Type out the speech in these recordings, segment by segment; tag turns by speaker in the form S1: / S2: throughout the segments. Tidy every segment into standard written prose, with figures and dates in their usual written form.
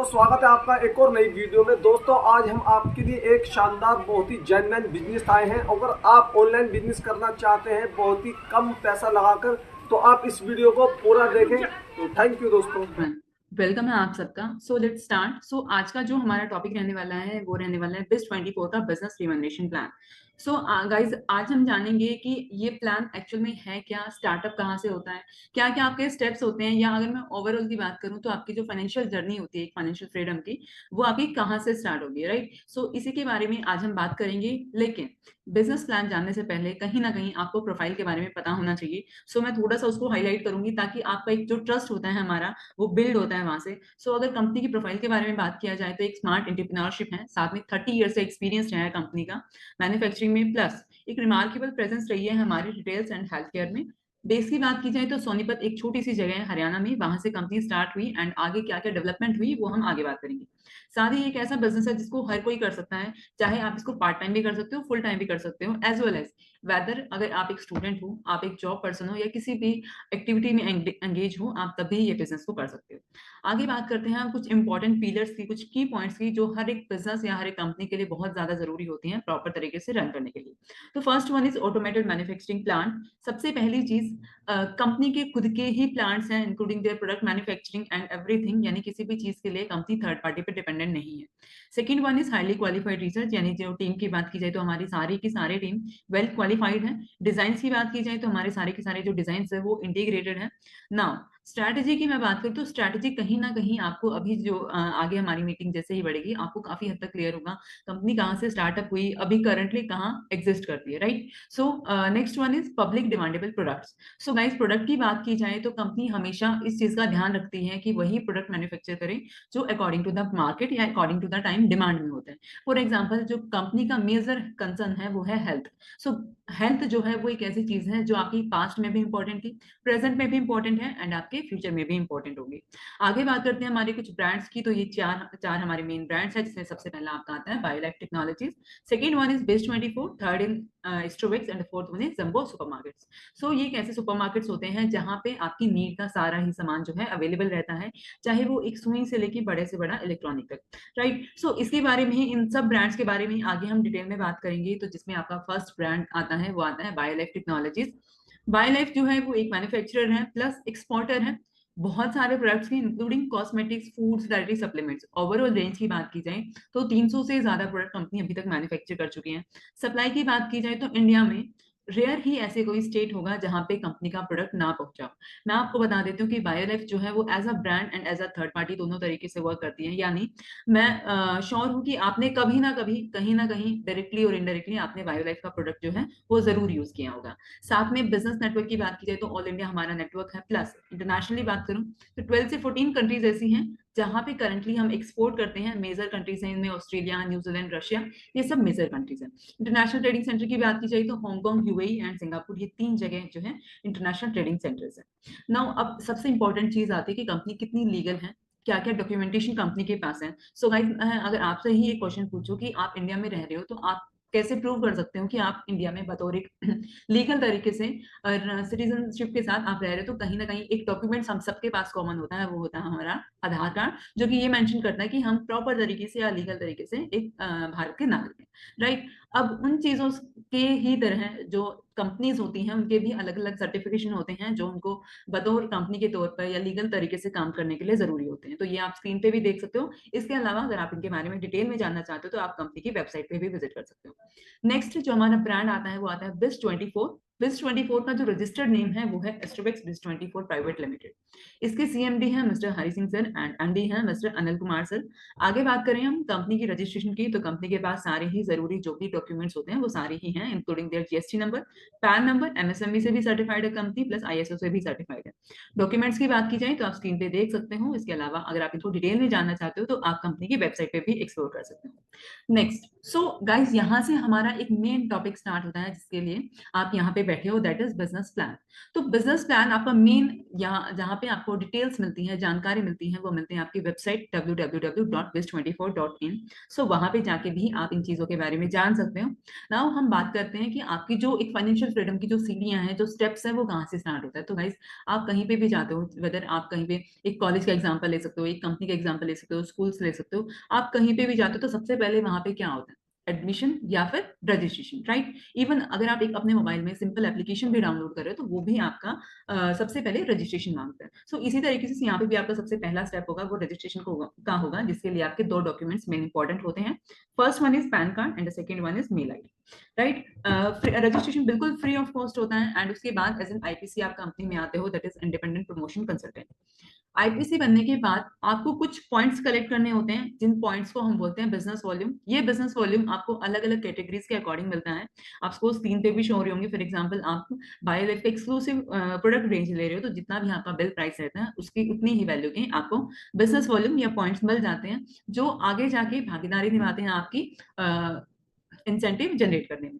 S1: दोस्तों, स्वागत है आपका एक और नई वीडियो में। दोस्तों, आज हम आपके लिए एक शानदार बहुत ही जेन्युइन बिजनेस आए हैं। अगर आप ऑनलाइन बिजनेस करना चाहते हैं बहुत ही कम पैसा लगाकर, तो आप इस वीडियो को पूरा देखें। तो थैंक यू दोस्तों।
S2: वेलकम है आप सबका। So let's start. सो आज का जो हमारा टॉपिक रहने वाला है वो रहने वाला है BIZ24 का business revaluation plan. So guys, आज हम जानेंगे कि ये प्लान एक्चुअल में है क्या, स्टार्टअप कहाँ से होता है, क्या क्या आपके स्टेप्स होते हैं, या अगर मैं ओवरऑल की बात करूँ तो आपकी जो फाइनेंशियल जर्नी होती है फाइनेंशियल फ्रीडम की, वो आपकी कहाँ से स्टार्ट होगी, राइट। सो इसी के बारे में आज हम बात करेंगे। लेकिन बिजनेस प्लान जानने से पहले कहीं ना कहीं आपको प्रोफाइल के बारे में पता होना चाहिए। सो मैं थोड़ा सा उसको हाईलाइट करूंगी ताकि आपका एक जो ट्रस्ट होता है हमारा, वो बिल्ड होता है वहां से। सो अगर कंपनी की प्रोफाइल के बारे में बात किया जाए तो एक स्मार्ट एंटरप्रेन्योरशिप है, साथ में 30 ईयर से एक्सपीरियंस है कंपनी का मैन्युफैक्चरिंग में, प्लस एक रिमार्केबल प्रेजेंस रही है हमारी रिटेल्स एंड हेल्थ केयर में। बेस की बात की जाए तो सोनीपत एक छोटी सी जगह है हरियाणा में, वहां से कंपनी स्टार्ट हुई एंड आगे क्या क्या डेवलपमेंट हुई वो हम आगे बात करेंगे। साथ ही एक ऐसा बिजनेस है जिसको हर कोई कर सकता है, चाहे आप इसको पार्ट टाइम भी कर सकते हो, फुल टाइम भी कर सकते हो, एज वेल एज वेदर अगर आप एक स्टूडेंट हो, आप एक जॉब पर्सन हो, या किसी भी एक्टिविटी में एंगेज हो, आप तभी ये बिजनेस को कर सकते हो। आगे बात करते हैं हम कुछ इंपॉर्टेंट पिलर्स की, कुछ की पॉइंट्स की, जो हर एक बिजनेस या हर एक कंपनी के लिए बहुत ज्यादा जरूरी होती हैं प्रॉपर तरीके से रन करने के लिए। तो first one is automated manufacturing plant. सबसे पहली चीज, कंपनी के खुद के ही प्लांट्स हैं, including their product manufacturing and everything, यानी किसी भी चीज के लिए कंपनी थर्ड पार्टी पे डिपेंडेंट नहीं है। Second one is highly qualified research, यानी जो टीम की बात की जाए तो हमारी सारी की सारी टीम वेल क्वालिफाइड है। डिजाइन की बात की जाए तो हमारे सारे के सारे जो डिजाइन है वो इंटीग्रेटेड है। नाउ स्ट्रैटेजी की मैं बात करूँ तो स्ट्रैटेजी कहीं ना कहीं आपको अभी जो आगे हमारी मीटिंग जैसे ही बढ़ेगी आपको काफी हद तक क्लियर होगा कंपनी कहाँ से स्टार्टअप हुई, अभी करंटली कहाँ एग्जिस्ट करती है, right. So next one is public demandable products. So guys, product की बात की जाए तो कंपनी हमेशा इस चीज का ध्यान रखती है कि वही प्रोडक्ट मैन्युफैक्चर करे जो अकॉर्डिंग टू द मार्केट या according to the time demand में होता है। फॉर एग्जाम्पल, जो कंपनी का मेजर कंसर्न है वो है हेल्थ। सो हेल्थ जो है वो एक ऐसी चीज है जो आपकी पास्ट में भी इंपॉर्टेंट थी, प्रेजेंट में भी इंपॉर्टेंट है एंड आपके फ्यूचर में भी इंपॉर्टेंट होगी। आगे बात करते हैं हमारे कुछ ब्रांड्स की। तो ये चार चार हमारे मेन ब्रांड्स हैं, जिसमें सबसे पहला आपका आता है Biolife technologies, second one is BIZ24, third in Stovex and fourth one is Jumbo supermarkets. So ये एक ऐसे सुपरमार्केट्स होते हैं जहां पे आपकी नीड का सारा ही सामान जो है अवेलेबल रहता है, चाहे वो एक सुई से लेके बड़े से बड़ा इलेक्ट्रॉनिक तक, राइट। सो इसके बारे में ही, इन सब ब्रांड्स के बारे में आगे हम डिटेल में बात करेंगे। तो जिसमें आपका फर्स्ट ब्रांड आता है वो आता है बायोलाइफ टेक्नोलॉजीज। बायोलाइफ जो है वो एक मैन्युफैक्चरर है प्लस एक्सपोर्टर है बहुत सारे प्रोडक्ट्स की, including cosmetics, foods, dietary supplements. Overall range की बात की जाए तो 300 से ज्यादा प्रोडक्ट कंपनी अभी तक मैन्युफैक्चर कर चुकी है। सप्लाई की बात की जाए तो इंडिया में रेयर ही ऐसे कोई स्टेट होगा जहां पे कंपनी का प्रोडक्ट ना पहुंचा। मैं आपको बता देती हूँ कि बायोलाइफ जो है वो as a brand and as a third party दोनों तरीके से वर्क करती है, यानी मैं श्योर हूँ कि आपने कभी ना कभी कहीं ना कहीं डायरेक्टली और इनडायरेक्टली आपने बायोलाइफ का प्रोडक्ट जो है वो जरूर यूज किया होगा। साथ में बिजनेस नेटवर्क की बात की जाए तो ऑल इंडिया हमारा नेटवर्क है, प्लस इंटरनेशनली बात करूं तो 12 से 14 कंट्रीज ऐसी हैं जहां पे करंटली हम एक्सपोर्ट करते हैं। मेजर कंट्रीज हैं इनमें ऑस्ट्रेलिया, न्यूजीलैंड, रशिया, ये सब मेजर कंट्रीज हैं। इंटरनेशनल ट्रेडिंग सेंटर की बात की जाए तो हांगकांग, यूएई एंड सिंगापुर, ये तीन जगह जो है इंटरनेशनल ट्रेडिंग सेंटर्स है। नाउ अब सबसे इंपॉर्टेंट चीज आती है कि कंपनी कितनी लीगल है, क्या क्या डॉक्यूमेंटेशन कंपनी के पास है। सो गाइस, अगर आपसे ही एक क्वेश्चन पूछो कि आप इंडिया में रह रहे हो तो आप कैसे प्रूव कर सकते हो कि आप इंडिया में बतौर एक लीगल तरीके से और सिटीजनशिप के साथ आप रह रहे हो, तो कहीं ना कहीं एक डॉक्यूमेंट हम सबके पास कॉमन होता है, वो होता है हमारा आधार कार्ड, जो कि ये मेंशन करता है कि हम प्रॉपर तरीके से या लीगल तरीके से एक भारत के नागरिक हैं, राइट। अब उन चीजों के ही तरह जो कंपनीज होती हैं उनके भी अलग अलग सर्टिफिकेशन होते हैं जो उनको बतौर कंपनी के तौर पर या लीगल तरीके से काम करने के लिए जरूरी होते हैं। तो ये आप स्क्रीन पे भी देख सकते हो। इसके अलावा अगर आप इनके बारे में डिटेल में जानना चाहते हो तो आप कंपनी की वेबसाइट पे भी विजिट कर सकते हो। नेक्स्ट जो हमारा ब्रांड आता है वो आता है BIZ24। BIZ24 का जो रजिस्टर्ड नेम है वो है एस्ट्रोवेक्स BIZ24 प्राइवेट लिमिटेड। इसके सीएमडी हैं mister Hari Singh sir and MD हैं मिस्टर अनिल कुमार सर। आगे बात करें हम कंपनी की रजिस्ट्रेशन की, तो कंपनी के पास सारे ही जरूरी जो भी डॉक्यूमेंट्स होते हैं वो सारे ही हैं, including there GST number, pan number, MSME से भी सर्टिफाइड है कंपनी, प्लस आईएसओ से भी सर्टिफाइड है। डॉक्यूमेंट्स की बात की जाए तो आप स्क्रीन पे देख सकते हो। इसके अलावा अगर आप इनको डिटेल में जानना चाहते हो तो आप कंपनी की वेबसाइट पे भी एक्सप्लोर कर सकते हो। नेक्स्ट, सो गाइज यहाँ से हमारा एक मेन टॉपिक स्टार्ट होता है जिसके लिए आप यहाँ पे बैठे हो, दैट इज बिजनेस प्लान। तो बिजनेस प्लान आपका मेन, यहाँ जहाँ पे आपको डिटेल्स मिलती है, जानकारी मिलती है, वो मिलती है आपकी वेबसाइट www.biz24.in। सो वहां पे जाके भी आप इन चीजों के बारे में जान सकते हो। नाउ हम बात करते हैं कि आपकी जो एक फाइनेंशियल फ्रीडम की जो सीढ़ियां हैं, जो स्टेप्स है, वो कहाँ से स्टार्ट होता है। तो गाइज आप कहीं पे भी जाते हो, वेदर आप कहीं पे एक कॉलेज का एग्जाम्पल ले सकते हो, एक कंपनी का एग्जाम्पल ले सकते हो, स्कूल से ले सकते हो, आप कहीं पे भी जाते हो तो सबसे पहले वहां पे क्या होता है, एडमिशन या फिर रजिस्ट्रेशन, राइट। इवन अगर आप एक अपने मोबाइल में सिंपल एप्लीकेशन भी डाउनलोड कर रहे हो तो वो भी आपका सबसे पहले रजिस्ट्रेशन मांगता है। सो इसी तरीके से यहाँ पे भी आपका सबसे पहला स्टेप होगा वो रजिस्ट्रेशन का होगा, जिसके लिए आपके दो डॉक्यूमेंट्स मेन इंपॉर्टेंट होते हैं। First one is pan card and the second one is male ID, right. Registration बिल्कुल फ्री ऑफ कॉस्ट होता है, एंड उसके बाद एज एन आईपीसी आप कंपनी में आते हो, that is independent promotion consultant. IPC बनने के बाद आपको कुछ पॉइंट्स कलेक्ट करने होते हैं, जिन पॉइंट्स को हम बोलते हैं बिजनेस वॉल्यूम। ये बिजनेस वॉल्यूम आपको अलग अलग कैटेगरीज के अकॉर्डिंग मिलता है। आपको स्क्रीन पे भी शो हो रही होंगी। फॉर एग्जांपल, आप बायोलाइफ का एक्सक्लूसिव प्रोडक्ट रेंज ले रहे हो, तो जितना भी आपका बिल प्राइस रहता है उसकी उतनी ही वैल्यू के आपको बिजनेस वॉल्यूम या पॉइंट्स मिल जाते हैं, जो आगे जाके भागीदारी निभाते हैं आपकी इंसेंटिव जनरेट करने में।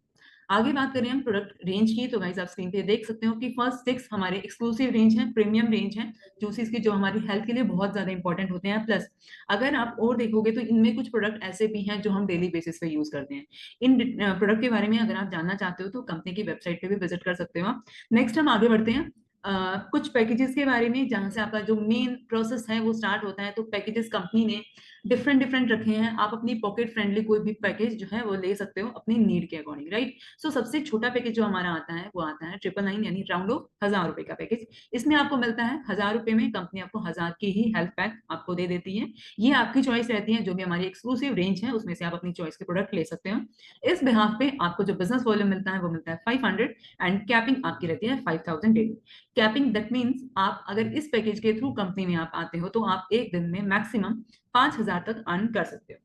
S2: आगे बात करें हम प्रोडक्ट रेंज की, तो गाइस आप स्क्रीन पे देख सकते हो कि फर्स्ट 6 हमारे एक्सक्लूसिव रेंज है, प्रीमियम रेंज है, जूसीज की, जो हमारी हेल्थ के लिए बहुत ज्यादा इंपॉर्टेंट होते हैं। प्लस अगर आप और देखोगे तो इनमें कुछ प्रोडक्ट ऐसे भी हैं जो हम डेली बेसिस पे यूज करते हैं। इन प्रोडक्ट के बारे में अगर आप जानना चाहते हो तो कंपनी की वेबसाइट पे भी विजिट कर सकते हो आप। नेक्स्ट हम आगे बढ़ते हैं कुछ पैकेजेस के बारे में, जहां से आपका जो मेन प्रोसेस है वो स्टार्ट होता है। तो पैकेजेस कंपनी ने डिफरेंट डिफरेंट रखे हैं, आप अपनी पॉकेट फ्रेंडली कोई भी पैकेज जो है वो ले सकते हो अपनी नीड के अकॉर्डिंग, राइट। सो सबसे छोटा पैकेज जो हमारा आता है वो आता है 999, यानी राउंड ऑफ 1000 रुपए का पैकेज। इसमें आपको मिलता है 1000 रुपए में कंपनी आपको 1000 की ही हेल्थ पैक आपको दे देती है। ये आपकी चॉइस रहती है, जो भी हमारी एक्सक्लूसिव रेंज है उसमें से आप अपनी चॉइस के प्रोडक्ट ले सकते हो। इस बिहाफ पे आपको जो बिजनेस वॉल्यूम मिलता है वो मिलता है 500, एंड कैपिंग आपकी रहती है 5000 डेली। कैपिंग दैट मीन्स आप अगर इस पैकेज के थ्रू कंपनी में आप आते हो तो आप एक दिन में मैक्सिमम 5000 तक अर्न कर सकते हो।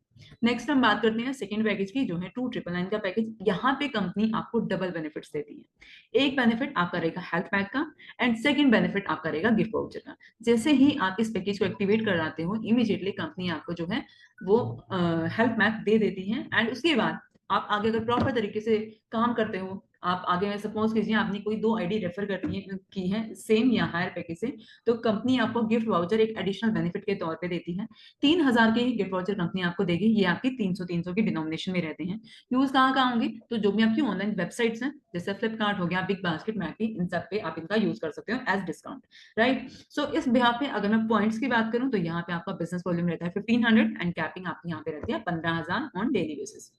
S2: नेक्स्ट हम बात करते हैं सेकंड पैकेज की, जो है 2999 का पैकेज। यहाँ पे कंपनी आपको डबल बेनिफिट्स देती है। एक बेनिफिट आपका रहेगा हेल्थ पैक का, एंड सेकंड बेनिफिट आपका रहेगा गिफ्ट वाउचर का। जैसे ही आप इस पैकेज को एक्टिवेट कराते हो, इमीडिएटली कंपनी आपको जो है वो हेल्थ पैक दे देती है। एंड उसके बाद आप आगे अगर प्रॉपर तरीके से काम करते हो, आप आगे में सपोज कीजिए आपने कोई 2 आईडी रेफर की है सेम या हायर पैकेज से, तो कंपनी आपको गिफ्ट वाउचर एक एडिशनल बेनिफिट के तौर पे देती है। 3000 के ही गिफ्ट वाउचर कंपनी आपको देगी। ये आपकी 300 की डिनोमिनेशन में रहते हैं। यूज कहाँ होंगे, तो जो भी आपकी ऑनलाइन वेबसाइट्स हैं, जैसे फ्लिपकार्ट हो गया, बिग बास्केट, मैकी, इन सब पे आप इनका यूज कर सकते हो एज डिस्काउंट, राइट। सो इस बिहाफ पे अगर मैं पॉइंट्स की बात करूं तो यहाँ पे आपका बिजनेस वॉल्यूम रहता है 1500, एंड कैपिंग आपकी यहाँ पे रहती है 15000 on daily basis.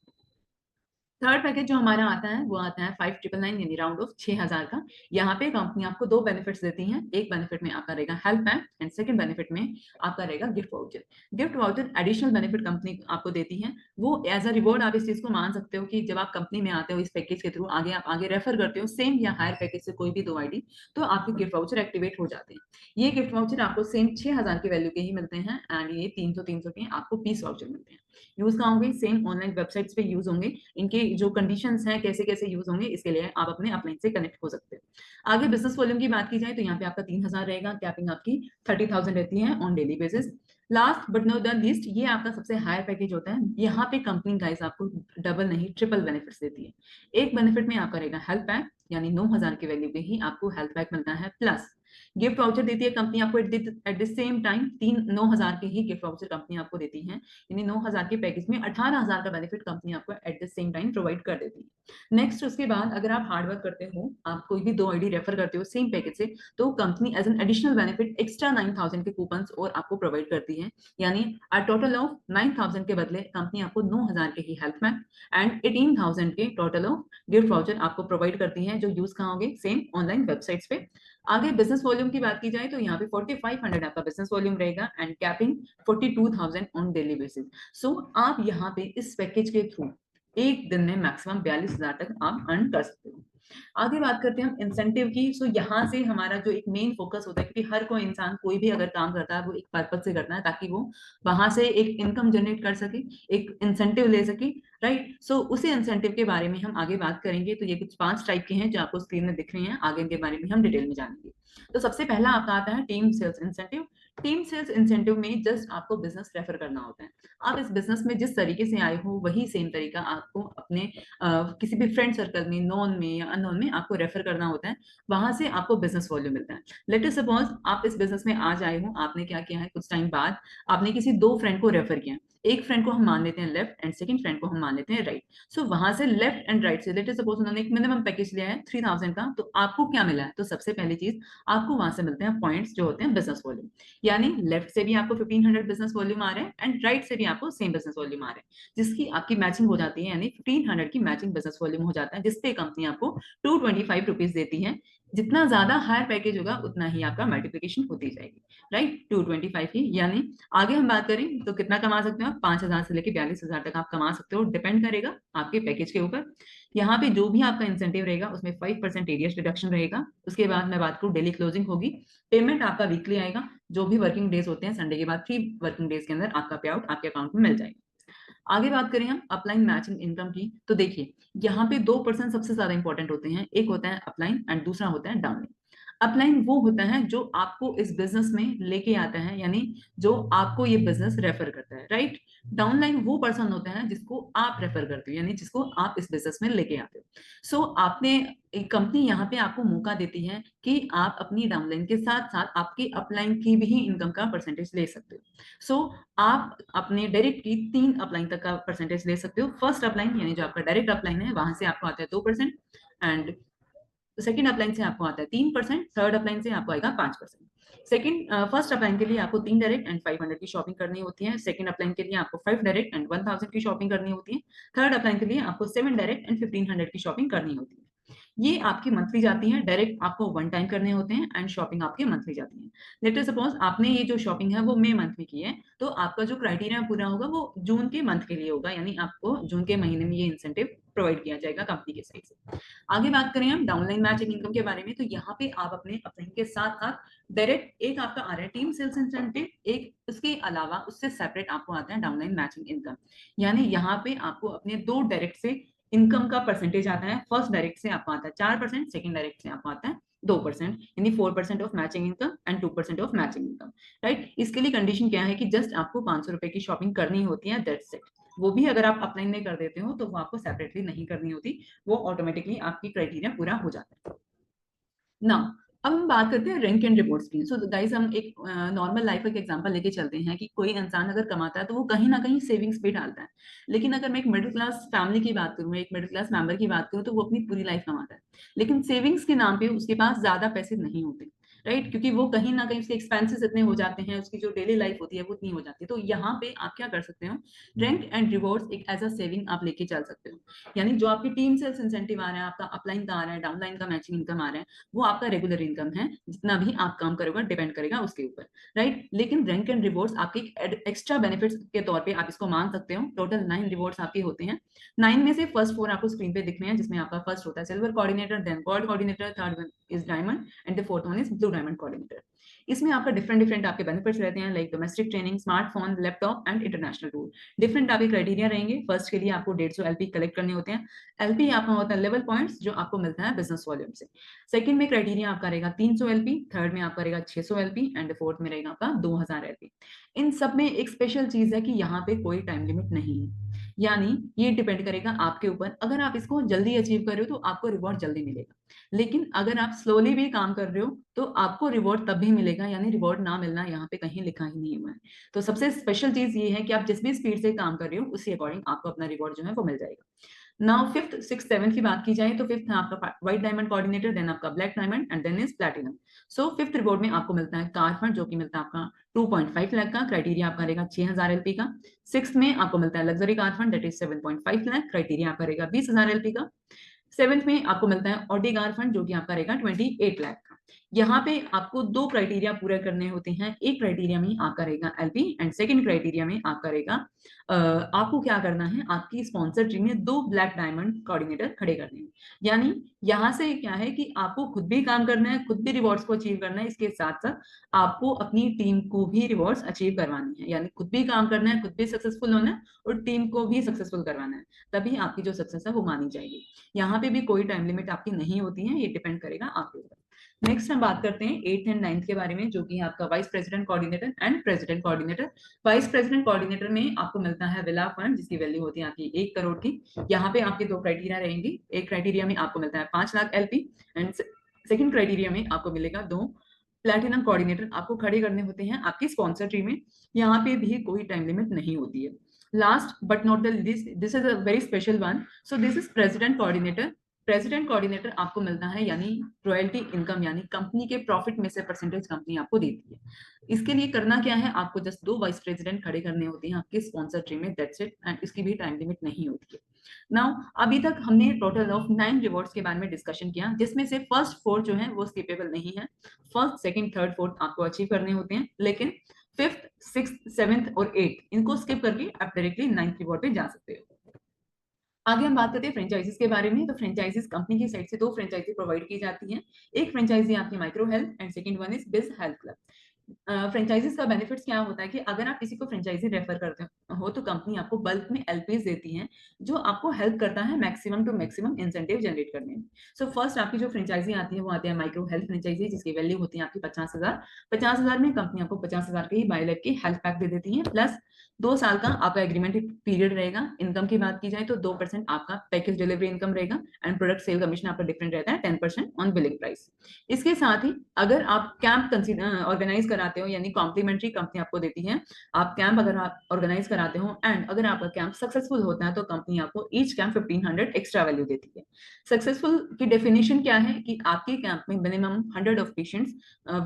S2: Third package जो हमारा आता है वो आता है 5999, यानी राउंड ऑफ 6000 का। यहाँ पे कंपनी आपको 2 बेनिफिट्स देती है। एक बेनिफिट में आपका रहेगा health pack, and second benefit में आपका रहेगा gift voucher. Gift voucher additional benefit company आपको देती है। वो एज अ रिवॉर्ड आप इस चीज को मान सकते हो कि जब आप कंपनी में आते हो इस पैकेज के थ्रू, आगे आप आगे रेफर करते हो सेम या हायर पैकेज से कोई भी 2 आईडी, तो आपके गिफ्ट वाउचर एक्टिवेट हो जाते हैं। ये गिफ्ट वाउचर आपको सेम 6000 की वैल्यू के ही मिलते हैं, एंड ये 300 के आपको पीस वाउचर मिलते हैं। यूज कहाँ होंगे, सेम ऑनलाइन वेबसाइट्स पे यूज होंगे। इनके जो कंडीशंस हैं कैसे कैसे यूज होंगे, इसके लिए आप अपने अपलाइन से कनेक्ट हो सकते हैं। आगे बिजनेस वॉल्यूम की बात की जाए तो यहाँ पे आपका 3000 रहेगा, कैपिंग आपकी 30,000 रहती है on daily basis. Last but not the least, ये आपका सबसे हायर पैकेज होता है। यहाँ पे कंपनी गाइस आपको डबल नहीं ट्रिपल बेनिफिट्स देती है। एक बेनिफिट में आपका रहेगा हेल्थ पैक, यानी 9000 की वैल्यू पे ही आपको हेल्थ पैक मिलता है। प्लस गिफ्ट वाउचर देती है कंपनी आपको एट द सेम टाइम 9000 के ही गिफ्ट वाउचर कंपनी आपको देती है, यानी 9000 के पैकेज में 18000 का बेनिफिट कंपनी आपको at the same time provide कर देती है। नेक्स्ट उसके बाद अगर आप हार्डवर्क करते हो, आप कोई भी 2 आईडी रेफर करते हो सेम पैकेज से, तो company as an additional benefit extra 9000 के कूपन और आपको प्रोवाइड करती है। यानी अ टोटल ऑफ 9000 के बदले कंपनी आपको 9000 के ही हेल्थ पैक एंड 18000 के टोटल ऑफ गिफ्ट वाउचर आपको प्रोवाइड करती है, जो यूज कहाँ होंगे, सेम ऑनलाइन वेबसाइट्स पे। आगे बिजनेस वॉल्यूम की बात की जाए तो यहाँ पे 4500 आपका बिजनेस वॉल्यूम रहेगा, and capping 42000 on daily basis. So आप यहाँ पे इस पैकेज के थ्रू एक दिन में मैक्सिमम 42000 तक आप अर्न कर सकते हो। आगे बात करते हैं हम इंसेंटिव की। सो यहाँ से हमारा जो एक मेन फोकस होता है, क्योंकि हर कोई इंसान कोई भी अगर काम करता है वो एक पर्पज से करता है, ताकि वो वहां से एक इनकम जनरेट कर सके, एक इंसेंटिव ले सके, राइट। सो उसी इंसेंटिव के बारे में हम आगे बात करेंगे। तो ये कुछ 5 टाइप के हैं जो आपको स्क्रीन में दिख रहे हैं, आगे इनके बारे में हम डिटेल में जानेंगे। तो सबसे पहला आपका आता है team sales incentive. Team sales incentive में जस्ट आपको बिजनेस रेफर करना होता है। आप इस बिजनेस में जिस तरीके से आए हो वही सेम तरीका आपको अपने किसी भी फ्रेंड सर्कल में, नॉन में या अननोन में आपको रेफर करना होता है। वहां से आपको बिजनेस वॉल्यूम मिलता है। लेट अस सपोज आप इस बिजनेस में आज आए हो, आपने क्या किया है, कुछ टाइम बाद आपने किसी दो फ्रेंड को रेफर किया। एक फ्रेंड को हम मान लेते हैं लेफ्ट एंड सेकंड फ्रेंड को हम मान लेते हैं राइट। सो वहां से लेफ्ट एंड राइट से लेट अस सपोज उन्होंने एक मिनिमम पैकेज लिया है 3000 का, तो आपको क्या मिला है? तो सबसे पहली चीज आपको वहां से मिलते हैं पॉइंट्स जो होते हैं बिजनेस वॉल्यूम। यानी लेफ्ट से भी आपको 1500 बिजनेस वॉल्यूम आ रहा है एंड राइट से भी आपको सेम बिजनेस वॉल्यूम आ रहा है, जिसकी आपकी मैचिंग हो जाती है, यानी 1500 की मैचिंग बिजनेस वॉल्यूम हो जाता है, जिसपे कंपनी आपको 225 रुपीज देती है। जितना ज्यादा हायर पैकेज होगा उतना ही आपका मल्टीप्लिकेशन होती जाएगी, राइट, 225 ही। यानी आगे हम बात करें तो कितना कमा सकते हो आप? 5000 से लेकर 42,000 तक आप कमा सकते हो, डिपेंड करेगा आपके पैकेज के ऊपर। यहाँ पे जो भी आपका इंसेंटिव रहेगा उसमें 5% एरियस डिडक्शन रहेगा। उसके बाद मैं बात करूँ डेली क्लोजिंग होगी, पेमेंट आपका वीकली आएगा। जो भी वर्किंग डेज होते हैं संडे के बाद 3 वर्किंग डेज के अंदर आपका पे आउट आपके अकाउंट में मिल जाएगा। आगे बात करें हम अपलाइन मैचिंग इनकम की, तो देखिए यहाँ पे 2% सबसे ज्यादा इंपॉर्टेंट होते हैं। एक होता है अपलाइन एंड दूसरा होता है डाउनलाइन। अपलाइन वो होता है जो आपको इस बिजनेस में लेके आता है, यानी जो आपको ये बिजनेस रेफर करता है, राइट। डाउनलाइन वो पर्सन होता है जिसको आप रेफर करते हो, यानी जिसको आप इस बिजनेस में लेके आते हो। सो आपने एक कंपनी यहाँ पे आपको मौका देती है कि आप अपनी डाउनलाइन के साथ साथ आपकी अपलाइन की भी इनकम का परसेंटेज ले सकते हो। सो आप अपने डायरेक्ट की 3 अपलाइन तक का परसेंटेज ले सकते हो। फर्स्ट अपलाइन यानी जो आपका डायरेक्ट अपलाइन है वहां से आपको आता है 2%, एंड सेकंड अपलाइन से आपको आता है 3%, थर्ड अपलाइन से आपको आएगा 5%। सेकंड फर्स्ट अपलाइन के लिए आपको 3 डायरेक्ट एंड 500 की शॉपिंग करनी होती है। सेकंड अपलाइन के लिए आपको 5 डायरेक्ट एंड 1000 की शॉपिंग करनी होती है। थर्ड अपलाइन के लिए आपको 7 डायरेक्ट एंड 1500 की शॉपिंग करनी होती है। ये आपकी मंथली जाती है, डायरेक्ट आपको वन टाइम करने होते हैं एंड शॉपिंग आपकी मंथली जाती है। लेट सपोज आपने ये जो शॉपिंग है वो मई मंथ में की है, तो आपका जो क्राइटेरिया पूरा होगा वो जून के मंथ के लिए होगा, यानी आपको जून के महीने में ये इंसेंटिव प्रोवाइड किया जाएगा कंपनी के साइड से। आगे बात करें हम डाउनलाइन मैचिंग इनकम के बारे में, तो यहाँ पे आप अपने अपलाइन के साथ साथ डायरेक्ट एक आपका आ रहा है टीम सेल्स इंसेंटिव, एक उसके अलावा उससे सेपरेट आपको आता है डाउनलाइन मैचिंग इनकम। यानी यहाँ पे आपको अपने दो डायरेक्ट से इनकम का परसेंटेज आता है। फर्स्ट डायरेक्ट से आपको आता है 4%, सेकंड डायरेक्ट से आपको आता है 2%, यानी 4% of matching income and 2% of matching income, right. इसके लिए कंडीशन क्या है कि जस्ट आपको 500 रुपए की शॉपिंग करनी होती है, दैट्स इट। वो भी अगर आप अपलाइन में कर देते हो तो वो आपको सेपरेटली नहीं करनी होती, वो ऑटोमेटिकली आपकी क्राइटेरिया पूरा हो जाता है। नाउ अब हम बात करते हैं रैंक एंड रिवॉर्ड्स की। सो गाइस हम एक नॉर्मल लाइफ का एग्जांपल लेके चलते हैं कि कोई इंसान अगर कमाता है तो वो कहीं ना कहीं सेविंग्स भी डालता है। लेकिन अगर मैं एक मिडिल क्लास फैमिली की बात करूँ, एक मिडिल क्लास मेंबर की बात करूँ, तो वो अपनी पूरी लाइफ कमाता है, लेकिन सेविंग्स के नाम पे उसके पास ज्यादा पैसे नहीं होते, राइट, क्योंकि वो कहीं ना कहीं उसके एक्सपेंसेस इतने हो जाते हैं, उसकी जो डेली लाइफ होती है वो इतनी हो जाती है। तो यहाँ पे आप क्या कर सकते हो, रैंक एंड रिवॉर्ड्स एक एज अ सेविंग आप लेके चल सकते हो। यानी जो आपकी टीम सेल्स इंसेंटिव आ रहा है, आपका अपलाइन का आ रहा है, डाउनलाइन का मैचिंग इनकम आ रहा है, वो आपका रेगुलर इनकम है, जितना भी आप काम करोगे डिपेंड करेगा उसके ऊपर, राइट। लेकिन रैंक एंड रिवॉर्ड्स आपके एक्स्ट्रा बेनिफिट्स के तौर पे आप इसको मान सकते हो। टोटल 9 रिवॉर्ड्स आपके होते हैं। 9 में से फर्स्ट 4 आपको स्क्रीन पे दिख रहे हैं, जिसमें आपका फर्स्ट होता है silver coordinator, then gold coordinator, third one is diamond and the fourth one is blue diamond coordinator. इसमें आपका डिफरेंट डिफरेंट आपके बेनिफिट्स रहते हैं, like domestic training, smartphone, laptop and international tour. Different आपके क्राइटेरिया रहेंगे। First के लिए आपको 150 एलपी कलेक्ट करने होते हैं। एलपी आपका होता है लेवल पॉइंट्स, जो आपको मिलता है बिजनेस वॉल्यूम से। सेकंड में क्राइटेरिया आपका रहेगा 300 एलपी, थर्ड में आपका रहेगा 600 एलपी एंड फोर्थ में रहेगा आपका 2000 एलपी। इन सब में एक स्पेशल चीज है कि यहाँ पे कोई टाइम लिमिट नहीं है, यानी ये डिपेंड करेगा आपके ऊपर। अगर आप इसको जल्दी अचीव कर रहे हो तो आपको रिवॉर्ड जल्दी मिलेगा, लेकिन अगर आप स्लोली भी काम कर रहे हो तो आपको रिवॉर्ड तब भी मिलेगा, यानी रिवॉर्ड ना मिलना यहाँ पे कहीं लिखा ही नहीं हुआ है। तो सबसे स्पेशल चीज ये है कि आप जिस भी स्पीड से काम कर रहे हो उसी अकॉर्डिंग आपको अपना रिवॉर्ड जो है वो मिल जाएगा। नाउ फिफ्थ सिक्स सेवंथ की बात की जाए तो फिफ्थ है आपका व्हाइट डायमंड कोऑर्डिनेटर, देन आपका black diamond and then is platinum. So fifth reward में आपको मिलता है कार फंड, जो कि मिलता है आपका 2.5 लाख का, क्राइटेरिया आपका रहेगा 6000 एलपी का। सिक्स में आपको मिलता है luxury car fund, that is 7.5 lakh, criteria आपका रहेगा 20000 एलपी का। सेवेंथ में आपको मिलता है ऑडी कार फंड, जो कि आपका रहेगा 28 लाख का। यहाँ पे आपको दो क्राइटेरिया पूरे करने होते हैं। एक क्राइटेरिया में आपका रहेगा एलपी एंड सेकंड क्राइटेरिया में आपका रहेगा आपको क्या करना है, आपकी स्पॉन्सर टीम में 2 ब्लैक डायमंड कोऑर्डिनेटर खड़े करने हैं। यानी यहाँ से क्या है कि आपको खुद भी काम करना है, खुद भी रिवॉर्ड्स को अचीव करना है, इसके साथ साथ आपको अपनी टीम को भी रिवॉर्ड्स अचीव करवानी है। यानी खुद भी काम करना है, खुद भी सक्सेसफुल होना है और टीम को भी सक्सेसफुल करवाना है, तभी आपकी जो सक्सेस है वो मानी जाएगी। यहाँ पे भी कोई टाइम लिमिट आपकी नहीं होती है, ये डिपेंड करेगा आपके ऊपर। नेक्स्ट हम बात करते हैं 8th एंड 9th के बारे में, जो कि है आपका vice president coordinator and president coordinator. Vice president coordinator में आपको मिलता है विला फंड, जिसकी वैल्यू होती है आपकी 1 करोड़ की। यहाँ पे आपके दो क्राइटेरिया रहेंगी। एक क्राइटेरिया में आपको मिलता है 5 lakh LP and second criteria में आपको मिलेगा 2 प्लैटिनम कोऑर्डिनेटर आपको खड़े करने होते हैं आपकी स्पॉन्सर ट्री में। यहाँ पे भी कोई टाइम लिमिट नहीं होती है। Last but not the least, this is a very special one, so this is president coordinator. President coordinator आपको मिलता है यानी रॉयल्टी इनकम, यानी कंपनी के प्रॉफिट में से परसेंटेज कंपनी आपको देती है। इसके लिए करना क्या है, आपको जस्ट 2 वाइस प्रेसिडेंट खड़े करने होते हैं आपके स्पॉन्सर ट्री में, दैट्स इट, एंड इसकी भी टाइम लिमिट नहीं होती है। नाउ अभी तक हमने टोटल ऑफ 9 रिवॉर्ड्स के बारे में डिस्कशन किया, जिसमें से फर्स्ट 4 जो है वो स्किपेबल नहीं है। फर्स्ट, सेकंड, थर्ड, फोर्थ आपको अचीव करने होते हैं, लेकिन फिफ्थ, सिक्स्थ, सेवेंथ और 8th इनको स्किप करके आप डायरेक्टली 9th रिवॉर्ड पे जा सकते हो। आगे हम बात करते हैं फ्रेंचाइजीज के बारे में। तो फ्रेंचाइजीज कंपनी की साइड से 2 फ्रेंचाइजी प्रोवाइड की जाती हैं। एक फ्रेंचाइजी आपकी micro health and second one is बिज हेल्थ क्लब। फ्रेंचाइजीज का बेनिफिट्स क्या होता है कि अगर आप किसी को फ्रेंचाइजी रेफर करते हो तो कंपनी आपको बल्क में LPs देती है, जो आपको हेल्प करता है maximum to maximum incentive generate करने में। सो फर्स्ट आपकी जो फ्रेंचाइजी आती है वो आती है माइक्रो हेल्थ फ्रेंचाइजी, जिसकी वैल्यू होती है आपकी 50,000। 50,000 में कंपनी आपको 50,000 के ही बाय लाइफ की हेल्थ पैक दे देती है, प्लस 2 साल का आपका एग्रीमेंट पीरियड रहेगा। इनकम की बात की जाए तो 2% आपका पैकेज डिलीवरी इनकम रहेगा एंड प्रोडक्ट सेल कमीशन आपका डिफरेंट रहता है 10% ऑन बिलिंग प्राइस। इसके साथ ही अगर आप कैंप ऑर्गेनाइज कराते हो, यानी कॉम्प्लीमेंट्री कंपनी आपको देती है, आप कैंप अगर आप ऑर्गेनाइज कराते हो एंड अगर आपका कैंप सक्सेसफुल होता है तो कंपनी आपको ईच कैंप 1500 एक्स्ट्रा वैल्यू देती है। सक्सेसफुल की डेफिनेशन क्या है कि आपके कैंप में मिनिमम 100 ऑफ पेशेंट्स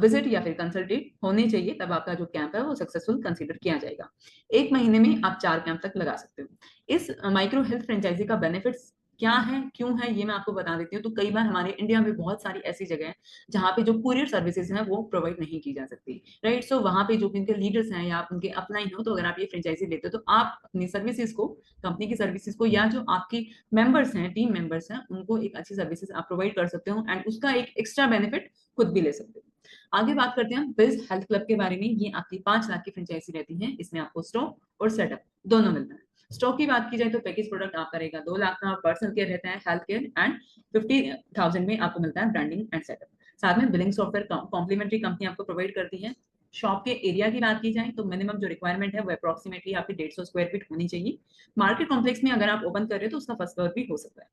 S2: विजिट या फिर कंसल्टेट होने चाहिए, तब आपका जो कैंप है वो सक्सेसफुल कंसिडर किया जाएगा। 1 महीने में आप 4 कैंप तक लगा सकते हो। इस माइक्रो हेल्थ फ्रेंचाइजी का बेनिफिट्स क्या है, क्यों है, ये मैं आपको बता देती हूँ। तो कई बार हमारे इंडिया में बहुत सारी ऐसी जगह है जहाँ पे जो कुरियर सर्विसेज हैं वो प्रोवाइड नहीं की जा सकती, राइट। सो वहाँ पे जो भी उनके लीडर्स हैं या आप उनके अपलाइन हो, तो अगर आप ये फ्रेंचाइजी लेते हो तो आप अपनी सर्विसेज को, कंपनी की सर्विसेज को, या जो आपकी मेंबर्स हैं, टीम मेंबर्स हैं, उनको एक अच्छी सर्विसेज आप प्रोवाइड कर सकते हो एंड उसका एक एक्स्ट्रा बेनिफिट खुद भी ले सकते हो। आगे बात करते हैं बिज हेल्थ क्लब के बारे में। ये आपकी 5 लाख की फ्रेंचाइजी रहती है। इसमें आपको स्टॉक और सेटअप दोनों मिलता है। स्टॉक की बात की जाए तो पैकेज प्रोडक्ट आपका रहेगा 2 लाख का, पर्सनल केयर रहता है, हेल्थ केयर एंड 50,000 में आपको मिलता है ब्रांडिंग एंड सेटअप। साथ में बिलिंग सॉफ्टवेयर कॉम्प्लीमेंट्री कंपनी आपको प्रोवाइड करती है। शॉप के एरिया की बात की जाए तो मिनिमम जो रिक्वायरमेंट है वो अप्रोक्सीमेटली आपकी 150 स्क्वायर फीट होनी चाहिए। मार्केट कॉम्प्लेक्स में अगर आप ओपन कर रहे हो तो उसका फर्स्ट फ्लोर भी हो सकता है।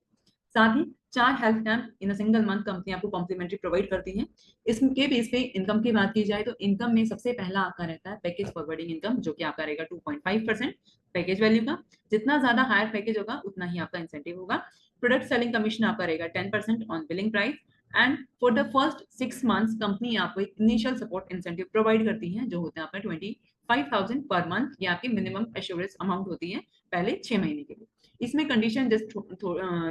S2: साथ ही 4 health camp in a single month company आपको कॉम्प्लीमेंट्री प्रोवाइड करती है। इसके बेस पे इनकम की बात की जाए तो इनकम में सबसे पहला आपका रहता है पैकेज फॉरवर्डिंग इनकम, जो कि आपका रहेगा 2.5% पैकेज वैल्यू का। जितना ज्यादा हायर पैकेज होगा उतना ही आपका इंसेंटिव होगा। प्रोडक्ट सेलिंग कमीशन आपका रहेगा 10% on billing price and for the first 6 months company आपको एक इनिशियल सपोर्ट इंसेंटिव प्रोवाइड करती है, जो होता है आपका 25,000 पर मंथ। ये आपकी मिनिमम एश्योरेंस अमाउंट होती है पहले 6 महीने के लिए। इसमें कंडीशन जस्ट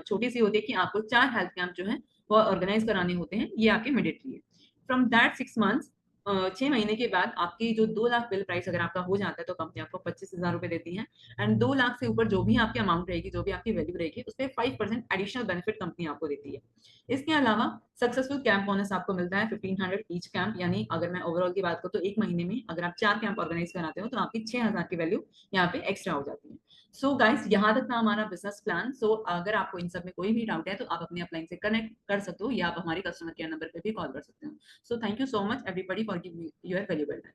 S2: छोटी सी होती है कि आपको 4 हेल्थ कैंप जो है वो ऑर्गेनाइज कराने होते हैं, ये आपके मैंडेटरी है। फ्रॉम दैट 6 मंथ्स, 6 महीने के बाद आपकी जो 2 लाख बिल प्राइस अगर आपका हो जाता है तो कंपनी आपको 25,000 रुपए देती है एंड 2 लाख से ऊपर जो भी आपकी अमाउंट रहेगी, जो भी आपकी वैल्यू रहेगी, उस पर 5% एडिशनल बेनिफिट कंपनी आपको देती है। इसके अलावा सक्सेसफुल कैंप बोनस आपको मिलता है 1500 ईच कैंप, यानी अगर मैं ओवरऑल की बात करूँ तो 1 महीने में अगर आप 4 कैंप ऑर्गेनाइज कराते हो तो आपकी 6,000 की वैल्यू यहाँ पे एक्स्ट्रा हो जाती है। सो गाइस, यहाँ तक था हमारा बिजनेस प्लान। सो अगर आपको इन सब में कोई भी डाउट है तो आप अपने अपलाइन से कनेक्ट कर सकते हो या आप हमारे कस्टमर केयर नंबर पे भी कॉल कर सकते हो। So thank you so much everybody for giving your valuable time.